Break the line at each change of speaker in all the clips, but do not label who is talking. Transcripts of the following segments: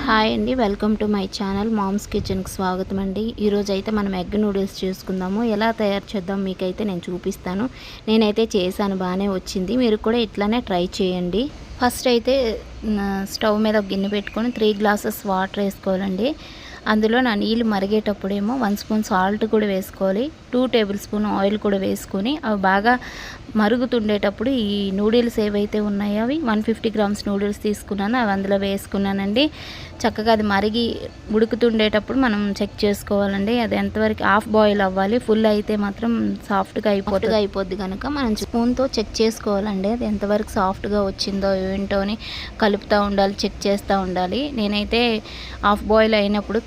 Hi అండి, welcome to my channel mom's కిచెన్కి స్వాగతం అండి. ఈరోజు అయితే మనం ఎగ్ నూడిల్స్ చేసుకుందాము. ఎలా తయారు చేద్దాం మీకైతే నేను చూపిస్తాను. నేనైతే చేశాను, బాగానే వచ్చింది. మీరు కూడా ఇట్లానే ట్రై చేయండి. ఫస్ట్ అయితే స్టవ్ మీద ఒక గిన్నె పెట్టుకొని 3 గ్లాసెస్ వాటర్ వేసుకోవాలండి. అందులో నా నీళ్ళు మరిగేటప్పుడేమో 1 స్పూన్ సాల్ట్ కూడా వేసుకోవాలి, 2 టేబుల్ స్పూన్ ఆయిల్ కూడా వేసుకొని అవి బాగా మరుగుతుండేటప్పుడు ఈ నూడిల్స్ ఏవైతే ఉన్నాయో అవి 150 గ్రామ్స్ నూడిల్స్ తీసుకున్నాను, అవి అందులో వేసుకున్నానండి. చక్కగా అది మరిగి ఉడుకుతుండేటప్పుడు మనం చెక్ చేసుకోవాలండి, అది ఎంతవరకు హాఫ్ బాయిల్ అవ్వాలి. ఫుల్ అయితే మాత్రం సాఫ్ట్గా అయిపోద్ది కనుక మనం స్పూన్తో చెక్ చేసుకోవాలండి, అది ఎంతవరకు సాఫ్ట్గా వచ్చిందో ఏంటో అని కలుపుతూ ఉండాలి, చెక్ చేస్తూ ఉండాలి. నేనైతే హాఫ్ బాయిల్ అయినప్పుడు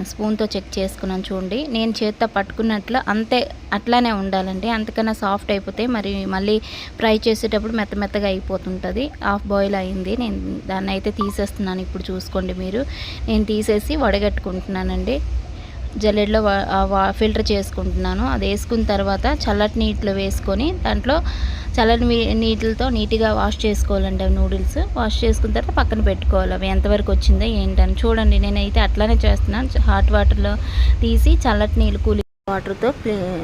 స్పూన్తో చెక్ చేసుకున్నాను. చూడండి, నేను చేత్తో పట్టుకున్నట్లు అంతే, అట్లానే ఉండాలండి. అంతకన్నా సాఫ్ట్ అయిపోతే మరి మళ్ళీ ఫ్రై చేసేటప్పుడు మెత్తగా అయిపోతుంటుంది. హాఫ్ బాయిల్ అయింది, నేను దాన్ని అయితే తీసేస్తున్నాను. ఇప్పుడు చూసుకోండి మీరు, నేను తీసేసి వడగట్టుకుంటున్నానండి. జల్లెడలో ఫిల్టర్ చేసుకుంటున్నాను. అది వేసుకున్న తర్వాత చల్లటి నీటిలో వేసుకొని దాంట్లో చల్లటి నీటితో నీట్గా వాష్ చేసుకోవాలండి. అవి నూడిల్స్ వాష్ చేసుకున్న తర్వాత పక్కన పెట్టుకోవాలి. అవి ఎంతవరకు వచ్చిందో ఏంటని చూడండి. నేనైతే అట్లానే చేస్తున్నాను, హాట్ వాటర్లో తీసి చల్లటి నీళ్ళు కూలి వాటర్తో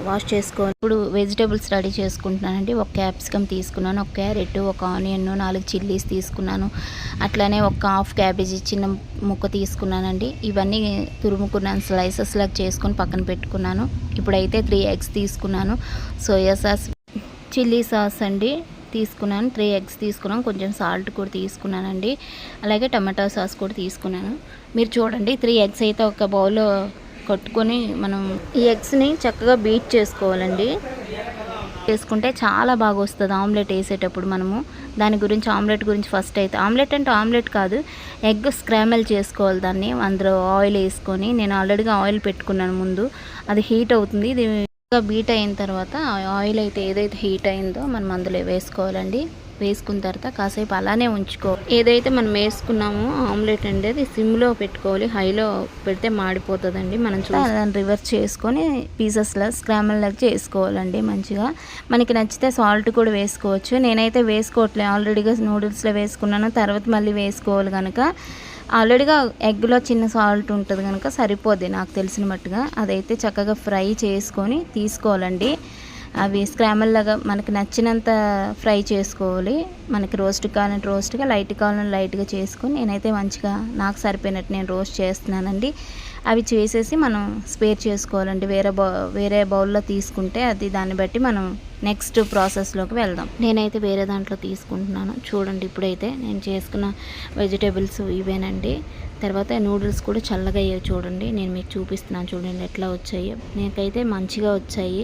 వాష్ చేసుకోవాలి. ఇప్పుడు వెజిటేబుల్స్ రెడీ చేసుకుంటున్నానండి. ఒక క్యాప్సికమ్ తీసుకున్నాను, ఒక క్యారెట్, ఒక ఆనియన్, 4 చిల్లీస్ తీసుకున్నాను. అట్లానే ఒక హాఫ్ క్యాబేజీ చిన్న ముక్క తీసుకున్నానండి. ఇవన్నీ తురుముకున్నాను, స్లైసెస్ లాగా చేసుకొని పక్కన పెట్టుకున్నాను. ఇప్పుడైతే 3 ఎగ్స్ తీసుకున్నాను. సోయా సాస్, చిల్లీ సాస్ అండి తీసుకున్నాను. 3 ఎగ్స్ తీసుకున్నాను, కొంచెం సాల్ట్ కూడా తీసుకున్నానండి. అలాగే టమాటా సాస్ కూడా తీసుకున్నాను. మీరు చూడండి, 3 ఎగ్స్ అయితే ఒక బౌల్లో కట్టుకొని మనం ఈ ఎగ్స్ని చక్కగా బీట్ చేసుకోవాలండి. చేసుకుంటే చాలా బాగా వస్తుంది ఆమ్లెట్ వేసేటప్పుడు. మనము దాని గురించి ఆమ్లెట్ గురించి ఫస్ట్ అయితే ఆమ్లెట్ కాదు, ఎగ్ స్క్రాంబుల్ చేసుకోవాలి. దాన్ని అందులో ఆయిల్ వేసుకొని, నేను ఆల్రెడీగా ఆయిల్ పెట్టుకున్నాను ముందు, అది హీట్ అవుతుంది. ఇది బీట్ అయిన తర్వాత ఆయిల్ అయితే ఏదైతే హీట్ అయిందో మనం అందులో వేసుకోవాలండి. వేసుకున్న తర్వాత కాసేపు అలానే ఉంచుకో. ఏదైతే మనం వేసుకున్నామో ఆమ్లెట్ అండి, అది సిమ్లో పెట్టుకోవాలి, హైలో పెడితే మాడిపోతుందండి. మనం దాన్ని రివర్స్ చేసుకొని పీసెస్లో స్క్రాంబుల్ లాగా చేసుకోవాలండి. మంచిగా మనకి నచ్చితే సాల్ట్ కూడా వేసుకోవచ్చు. నేనైతే వేసుకోవట్లేదు, ఆల్రెడీగా నూడిల్స్లో వేసుకున్నాను, తర్వాత మళ్ళీ వేసుకోవాలి కనుక ఆల్రెడీగా ఎగ్లో చిన్న సాల్ట్ ఉంటుంది కనుక సరిపోద్ది నాకు తెలిసిన మట్టుగా. అదైతే చక్కగా ఫ్రై చేసుకొని తీసుకోవాలండి. అవి స్క్రాంబుల్ లాగా మనకి నచ్చినంత ఫ్రై చేసుకోవాలి. మనకి రోస్ట్ కావాలంటే రోస్ట్గా, లైట్ కావాలంటే లైట్గా చేసుకొని, నేనైతే మంచిగా నాకు సరిపోయినట్టు నేను రోస్ట్ చేస్తున్నానండి. అవి చేసేసి మనం స్పేర్ చేసుకోవాలండి. వేరే బౌల్లో తీసుకుంటే అది దాన్ని బట్టి మనం నెక్స్ట్ ప్రాసెస్లోకి వెళ్దాం. నేనైతే వేరే దాంట్లో తీసుకుంటున్నాను. చూడండి, ఇప్పుడైతే నేను చేసుకున్న వెజిటేబుల్స్ ఇవేనండి. తర్వాత నూడిల్స్ కూడా చల్లగా అయ్యాయి చూడండి, నేను మీకు చూపిస్తున్నాను. చూడండి ఎట్లా వచ్చాయో, నాకైతే మంచిగా వచ్చాయి.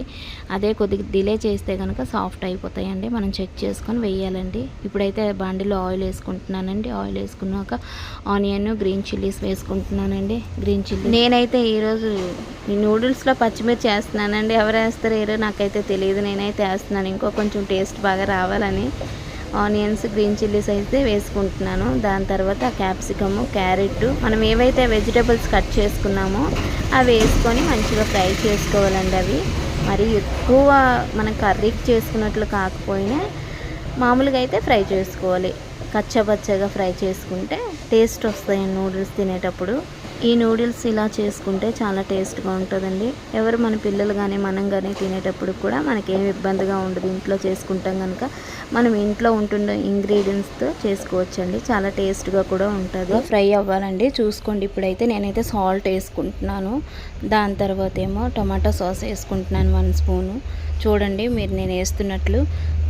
అదే కొద్దిగా డిలే చేస్తే కనుక సాఫ్ట్ అయిపోతాయండి. మనం చెక్ చేసుకొని వేయాలండి. ఇప్పుడైతే బండిలో ఆయిల్ వేసుకుంటున్నానండి. ఆయిల్ వేసుకున్నాక ఆనియన్, గ్రీన్ చిల్లీస్ వేసుకుంటున్నానండి. గ్రీన్ చిల్లీ నేనైతే ఈరోజు ఈ నూడిల్స్లో పచ్చిమిర్చి వేస్తున్నానండి. ఎవరు వేస్తారో ఏరో నాకైతే తెలియదు, నేనైతే వేస్తున్నాను ఇంకో కొంచెం టేస్ట్ బాగా రావాలని. ఆనియన్స్, గ్రీన్ చిల్లీస్ అయితే వేసుకుంటున్నాను. దాని తర్వాత క్యాప్సికమ్, క్యారెట్, మనం ఏవైతే వెజిటేబుల్స్ కట్ చేసుకున్నామో అవి వేసుకొని మంచిగా ఫ్రై చేసుకోవాలండి. అవి మరి ఎక్కువ మనం కర్రీకి చేసుకున్నట్లు కాకపోయినా మామూలుగా అయితే ఫ్రై చేసుకోవాలి. కచ్చపచ్చగా ఫ్రై చేసుకుంటే టేస్ట్ వస్తాయి నూడిల్స్ తినేటప్పుడు. ఈ నూడిల్స్ ఇలా చేసుకుంటే చాలా టేస్ట్గా ఉంటుందండి. ఎవరు మన పిల్లలు కానీ మనం కానీ తినేటప్పుడు కూడా మనకేం ఇబ్బందిగా ఉండదు. ఇంట్లో చేసుకుంటాం కనుక మనం ఇంట్లో ఉంటున్న ఇంగ్రీడియంట్స్తో చేసుకోవచ్చండి. చాలా టేస్ట్గా కూడా ఉంటుంది. ఫ్రై అవ్వాలండి, చూసుకోండి. ఇప్పుడైతే నేనైతే సాల్ట్ వేసుకుంటున్నాను. దాని తర్వాత ఏమో టమాటా సాస్ వేసుకుంటున్నాను 1 స్పూను. చూడండి మీరు నేను వేస్తున్నట్లు.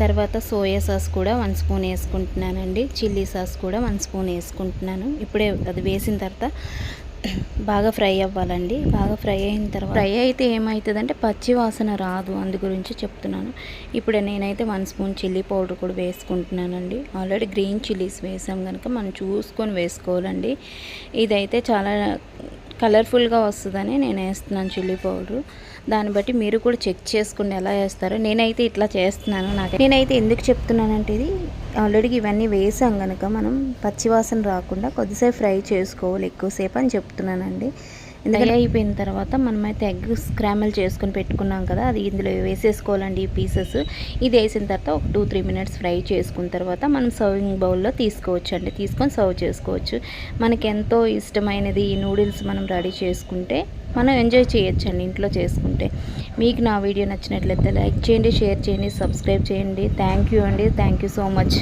తర్వాత సోయా సాస్ కూడా 1 స్పూన్ వేసుకుంటున్నానండి. చిల్లీ సాస్ కూడా 1 స్పూన్ వేసుకుంటున్నాను. ఇప్పుడే అది వేసిన తర్వాత బాగా ఫ్రై అవ్వాలండి. బాగా ఫ్రై అయిన తర్వాత ఫ్రై అయితే ఏమవుతుందంటే పచ్చి వాసన రాదు, అందు గురించి చెప్తున్నాను. ఇప్పుడు నేనైతే 1 స్పూన్ చిల్లీ పౌడర్ కూడా వేసుకుంటున్నానండి. ఆల్రెడీ గ్రీన్ చిల్లీస్ వేసాం కనుక మనం చూసుకొని వేసుకోవాలండి. ఇదైతే చాలా కలర్ఫుల్గా వస్తుందని నేను వేస్తున్నాను చిల్లీ పౌడరు. దాన్ని బట్టి మీరు కూడా చెక్ చేసుకుని ఎలా వేస్తారో. నేనైతే ఇట్లా చేస్తున్నాను. నేనైతే ఎందుకు చెప్తున్నానంటే ఇది ఆల్రెడీ ఇవన్నీ వేసాం కనుక మనం పచ్చివాసన రాకుండా కొద్దిసేపు ఫ్రై చేసుకోవాలి ఎక్కువసేపు అని చెప్తున్నానండి. ఎందుకంటే అయిపోయిన తర్వాత మనమైతే ఎగ్ స్క్రాంబుల్ చేసుకొని పెట్టుకున్నాం కదా, అది ఇందులో వేసేసుకోవాలండి ఈ పీసెస్. ఇది వేసిన తర్వాత ఒక 2-3 మినిట్స్ ఫ్రై చేసుకున్న తర్వాత మనం సర్వింగ్ బౌల్లో తీసుకోవచ్చు అండి, తీసుకొని సర్వ్ చేసుకోవచ్చు. మనకి ఎంతో ఇష్టమైనది ఈ నూడిల్స్ మనం రెడీ చేసుకుంటే మనం ఎంజాయ్ చేయొచ్చండి ఇంట్లో చేసుకుంటే. మీకు నా వీడియో నచ్చినట్లయితే లైక్ చేయండి, షేర్ చేయండి, సబ్స్క్రైబ్ చేయండి. థ్యాంక్ యూ అండి, థ్యాంక్ యూ సో మచ్.